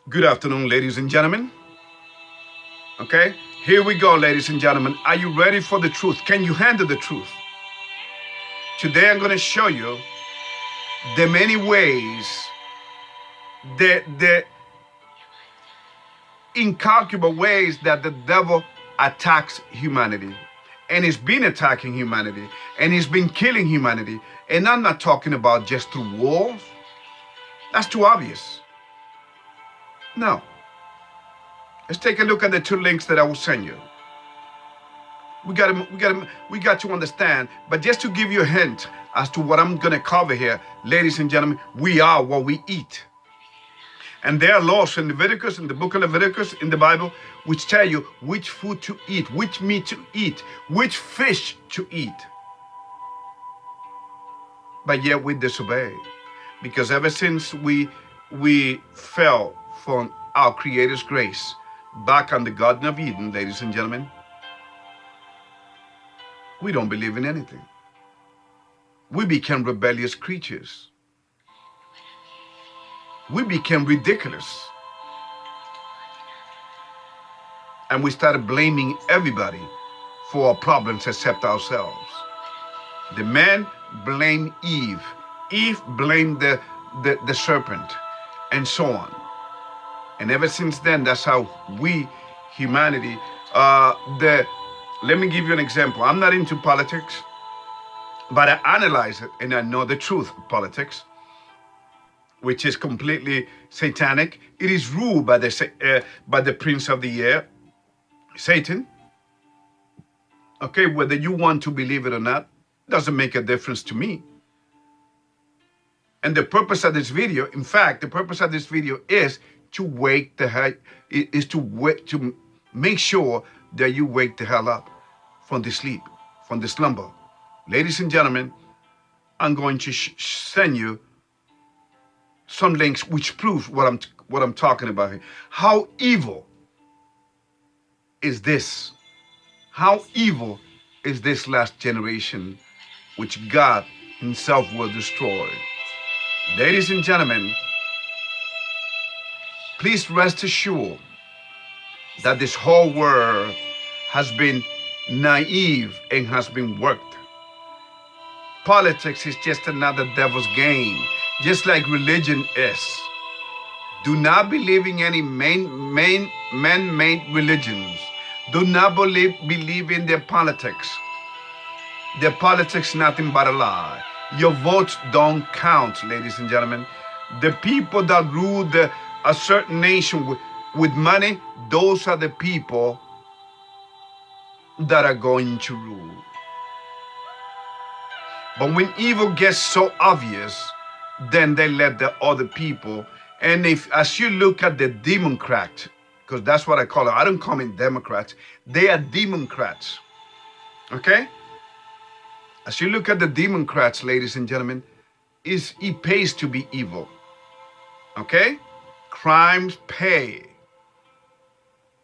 Good afternoon, ladies and gentlemen. Okay, here we go, ladies and gentlemen. Are you ready for the truth? Can you handle the truth? Today I'm going to show you the many ways, the incalculable ways that the devil attacks humanity. And he's been attacking humanity, and he's been killing humanity. And I'm not talking about just through wars. That's too obvious. No. Let's take a look at the two links that I will send you. We got to understand. But just to give you a hint as to what I'm gonna cover here, ladies and gentlemen, we are what we eat. And there are laws in Leviticus, in the book of Leviticus, in the Bible, which tell you which food to eat, which meat to eat, which fish to eat. But yet we disobey. Because ever since we fell from our Creator's grace back on the Garden of Eden, ladies and gentlemen, we don't believe in anything. We became rebellious creatures. We became ridiculous. And we started blaming everybody for our problems except ourselves. The man blamed Eve. Eve blamed the serpent, and so on. And ever since then, that's how we, humanity, let me give you an example. I'm not into politics, but I analyze it and I know the truth of politics, which is completely satanic. It is ruled by the prince of the air, Satan. Okay, whether you want to believe it or not, doesn't make a difference to me. And the purpose of this video, in fact, the purpose of this video is to to make sure that you wake the hell up from the sleep, from the slumber. Ladies and gentlemen, I'm going to send you some links which prove what I'm talking about here. How evil is this? How evil is this last generation which God himself will destroy? Ladies and gentlemen, please rest assured that this whole world has been naive and has been worked. Politics is just another devil's game, just like religion is. Do not believe in any man-made religions. Do not believe in their politics. Their politics nothing but a lie. Your votes don't count, ladies and gentlemen. The people that rule a certain nation with money, those are the people that are going to rule. But when evil gets so obvious, then they let the other people. And as you look at the Democrats, because that's what I call them, I don't call them Democrats, they are Democrats. Okay? As you look at the Democrats, ladies and gentlemen, it pays to be evil. Okay? Crimes pay.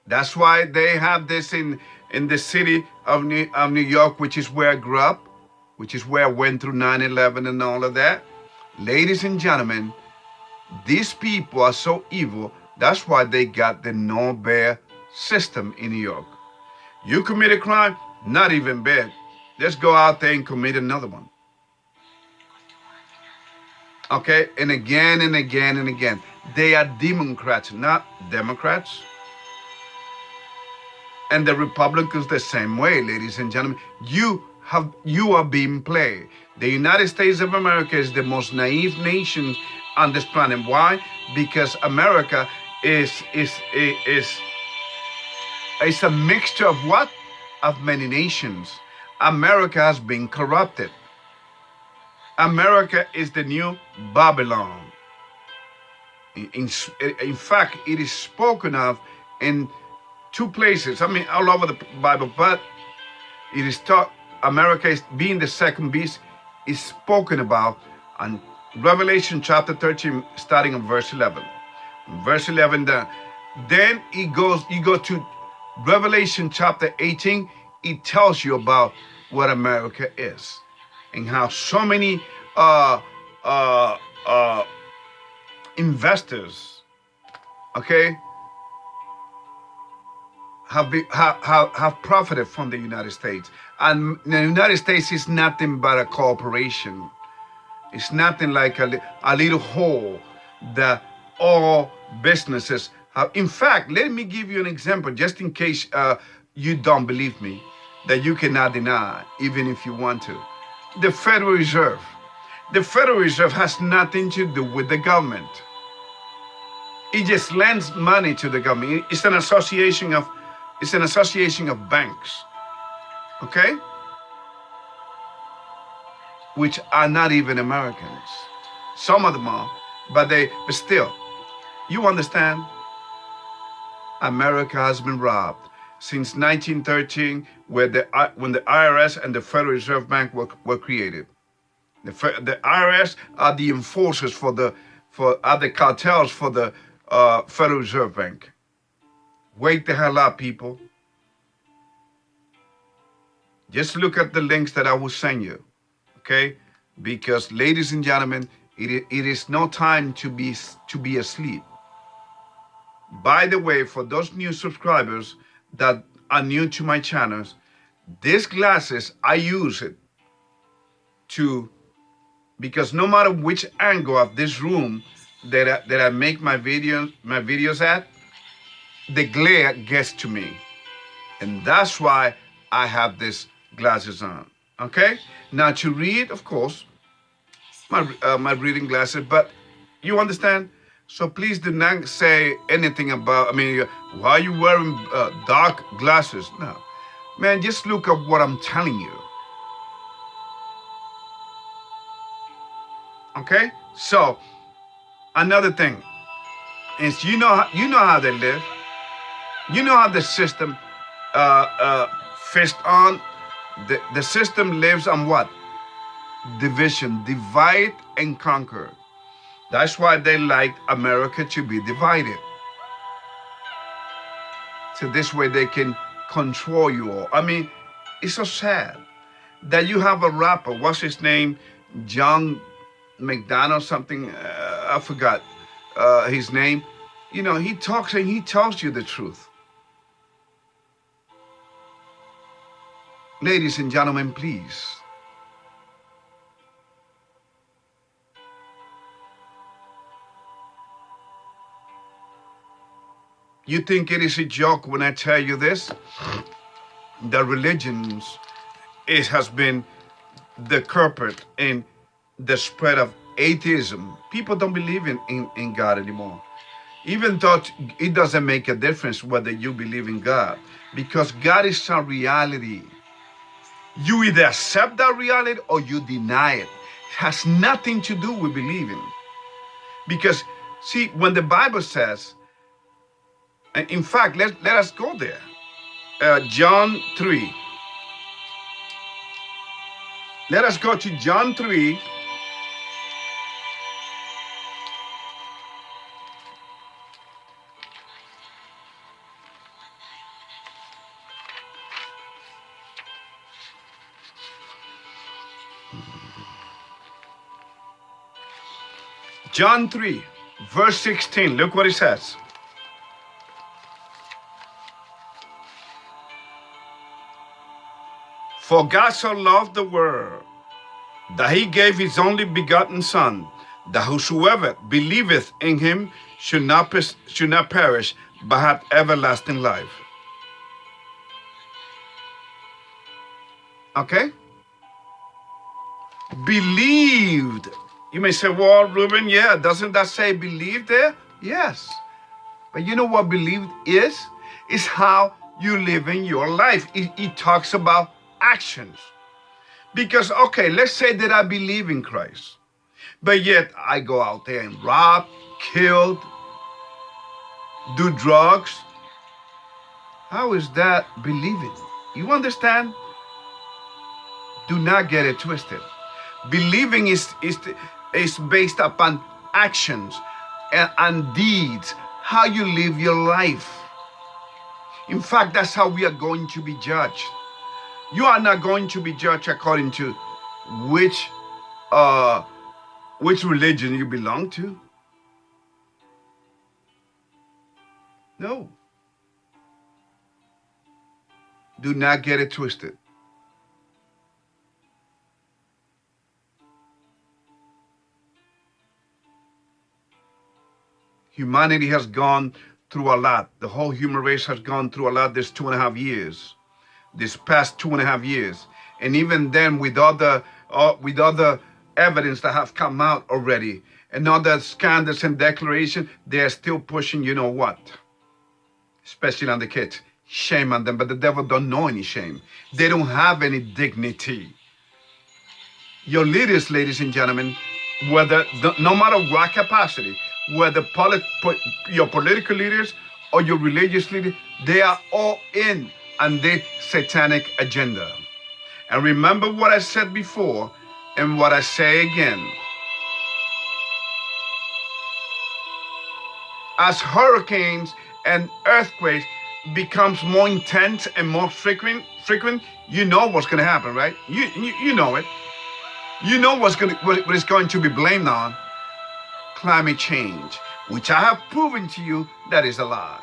That's why they have this in the city of New York, which is where I grew up, which is where I went through 9/11 and all of that. Ladies and gentlemen, these people are so evil. That's why they got the no-bail system in New York. You commit a crime, not even bad. Let's go out there and commit another one. Okay, and again and again and again. They are Democrats, not Democrats. And the Republicans the same way, ladies and gentlemen. You are being played. The United States of America is the most naive nation on this planet. Why? Because America is a mixture of what? Of many nations. America has been corrupted. America is the new Babylon. In fact, it is spoken of in two places. I mean, all over the Bible, but it is taught America is being the second beast is spoken about on Revelation chapter 13, starting on verse 11. Verse 11, then you go to Revelation chapter 18. It tells you about what America is and how so many investors, okay, have profited from the United States. And the United States is nothing but a corporation. It's nothing like a little hole that all businesses have. In fact, let me give you an example, just in case you don't believe me, that you cannot deny, even if you want to. The Federal Reserve. The Federal Reserve has nothing to do with the government. It just lends money to the government. It's an association of banks, okay, which are not even Americans. Some of them are, but still, you understand. America has been robbed since 1913, when the IRS and the Federal Reserve Bank were created. The IRS are the enforcers for the cartels for the Federal Reserve Bank. Wake the hell up, people. Just look at the links that I will send you, okay? Because, ladies and gentlemen, it is no time to be asleep. By the way, for those new subscribers that are new to my channels, these glasses, I use it because no matter which angle of this room that I make my videos at, the glare gets to me. And that's why I have these glasses on, okay? Now to read, of course, my reading glasses, but you understand? So please do not say anything about, why are you wearing dark glasses? No. Man, just look at what I'm telling you. Okay? So, another thing is, you know how they live. You know how the system fist on. The system lives on what? Division, divide and conquer. That's why they like America to be divided. So this way they can control you all. It's so sad that you have a rapper, what's his name? John McDonald something, I forgot his name. He talks and he tells you the truth. Ladies and gentlemen, please. You think it is a joke when I tell you this? The religions, it has been the culprit in the spread of atheism. People don't believe in God anymore. Even though it doesn't make a difference whether you believe in God, because God is a reality. You either accept that reality or you deny it. It has nothing to do with believing. Because, see, when the Bible says, in fact, let us go there. John 3. Let us go to John 3. John 3, verse 16. Look what it says. For God so loved the world that he gave his only begotten Son, that whosoever believeth in him should not perish, but have everlasting life. Okay? Believed. You may say, well, Ruben, yeah, doesn't that say believe there? Yes. But you know what believed is? It's how you live in your life. It talks about actions. Because, okay, let's say that I believe in Christ, but yet I go out there and rob, kill, do drugs. How is that believing? You understand? Do not get it twisted. Believing is based upon actions and deeds, how you live your life. In fact, that's how we are going to be judged. You are not going to be judged according to which religion you belong to. No. Do not get it twisted. Humanity has gone through a lot. The whole human race has gone through a lot this 2.5 years, this past 2.5 years. And even then, with other evidence that have come out already, and other scandals and declaration, they are still pushing, you know what? Especially on the kids. Shame on them, but the devil don't know any shame. They don't have any dignity. Your leaders, ladies and gentlemen, whether no matter what capacity, whether your political leaders or your religious leaders, they are all in on the satanic agenda. And remember what I said before and what I say again. As hurricanes and earthquakes becomes more intense and more frequent, you know what's going to happen, right? You know it. You know what it's going to be blamed on. Climate change, which I have proven to you that is a lie.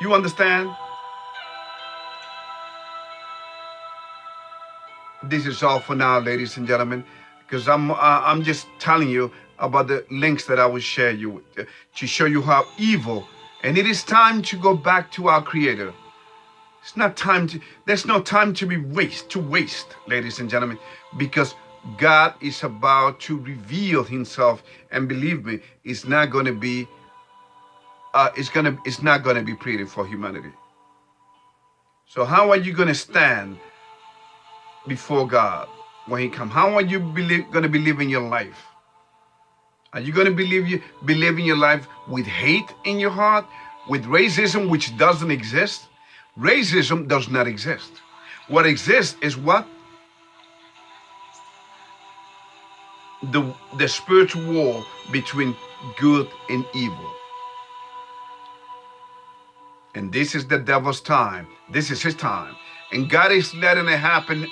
You understand? This is all for now, ladies and gentlemen, because I'm just telling you about the links that I will share you with, to show you how evil. And it is time to go back to our Creator. It's not time to. There's no time to waste, ladies and gentlemen, because God is about to reveal Himself, and believe me, it's not going to be. It's not going to be pretty for humanity. So how are you going to stand before God when He comes? How are you going to be living your life? Are you going to be living your life with hate in your heart, with racism, which doesn't exist? Racism does not exist. What exists is what? The spiritual war between good and evil. And this is the devil's time. This is his time. And God is letting it happen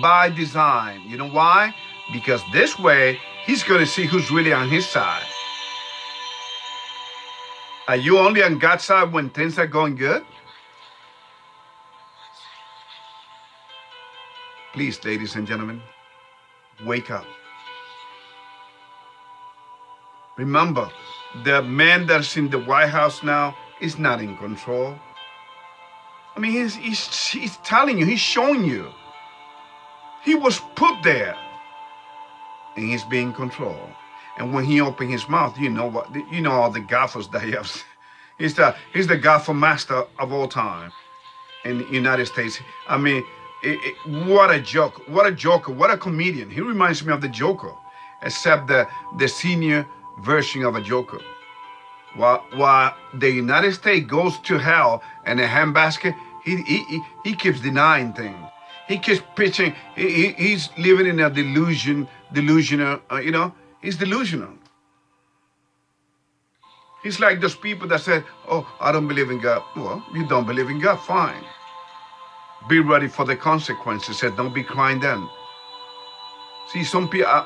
by design. You know why? Because this way, He's going to see who's really on His side. Are you only on God's side when things are going good? Please, ladies and gentlemen, wake up. Remember, the man that's in the White House now is not in control. I mean, he's telling you, he's showing you. He was put there, and he's being controlled. And when he opened his mouth, you know what? You know all the gaffers that he has. He's the gaffer master of all time in the United States. I mean, what a joke! What a joker! What a comedian! He reminds me of the Joker, except the senior version of a Joker. While the United States goes to hell in a handbasket, he keeps denying things. He keeps pitching. He's living in a delusional. He's delusional. He's like those people that said, "Oh, I don't believe in God." Well, you don't believe in God, fine. Be ready for the consequences. Said, don't be crying then. See,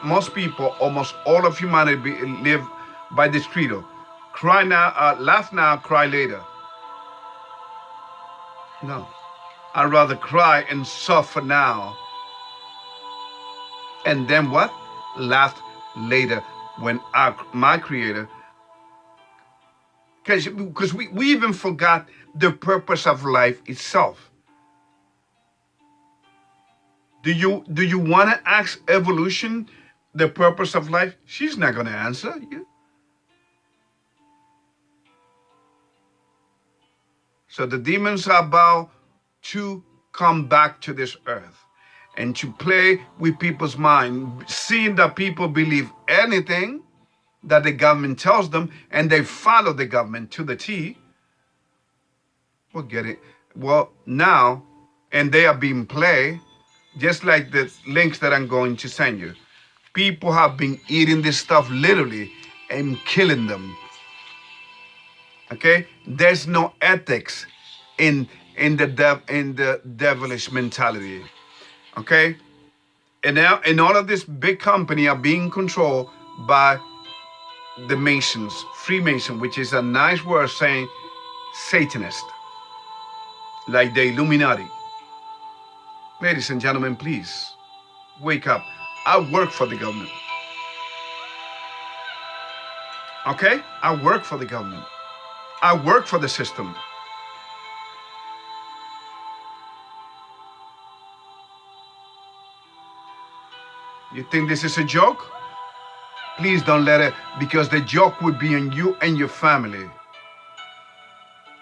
most people, almost all of humanity live by this credo: cry now, laugh now, cry later. No, I'd rather cry and suffer now, and then what? Laugh later when my Creator. Because we even forgot the purpose of life itself. Do you want to ask evolution the purpose of life? She's not going to answer you. So the demons are about to come back to this earth and to play with people's mind, seeing that people believe anything that the government tells them, and they follow the government to the T. We'll get it. Well, now, and they are being played, just like the links that I'm going to send you. People have been eating this stuff literally and killing them. Okay? There's no ethics in the devilish mentality. Okay? And now, and all of this big company are being controlled by the Masons, Freemason, which is a nice word saying Satanist, like the Illuminati. Ladies and gentlemen, please wake up. I work for the government. Okay? I work for the government. I work for the system. You think this is a joke? Please don't let it, because the joke would be on you and your family.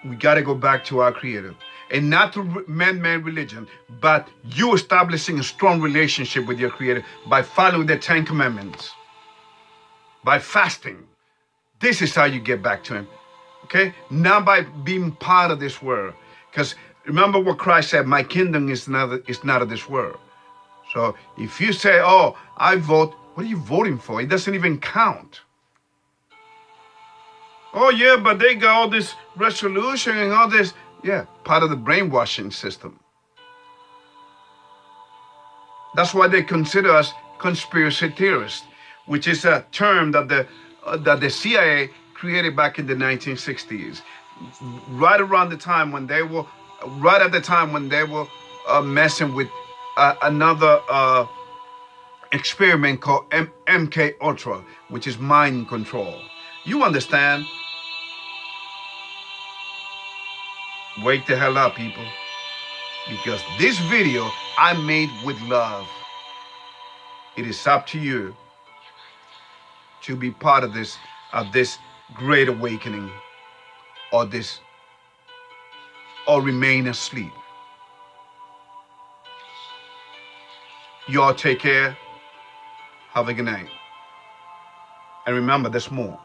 We got to go back to our Creator. And not through man-made religion, but you establishing a strong relationship with your Creator by following the 10 Commandments, by fasting. This is how you get back to Him. Okay? Not by being part of this world. Because remember what Christ said, my kingdom is not of this world. So if you say, oh, I vote, what are you voting for? It doesn't even count. Oh, yeah, but they got all this resolution and all this. Yeah, part of the brainwashing system. That's why they consider us conspiracy theorists, which is a term that the CIA created back in the 1960s, right around the time when they were, messing with another experiment called MK Ultra, which is mind control. You understand? Wake the hell up, people, because this video I made with love. It is up to you to be part of this great awakening, or remain asleep. Y'all take care. Have a good night. And remember, there's more.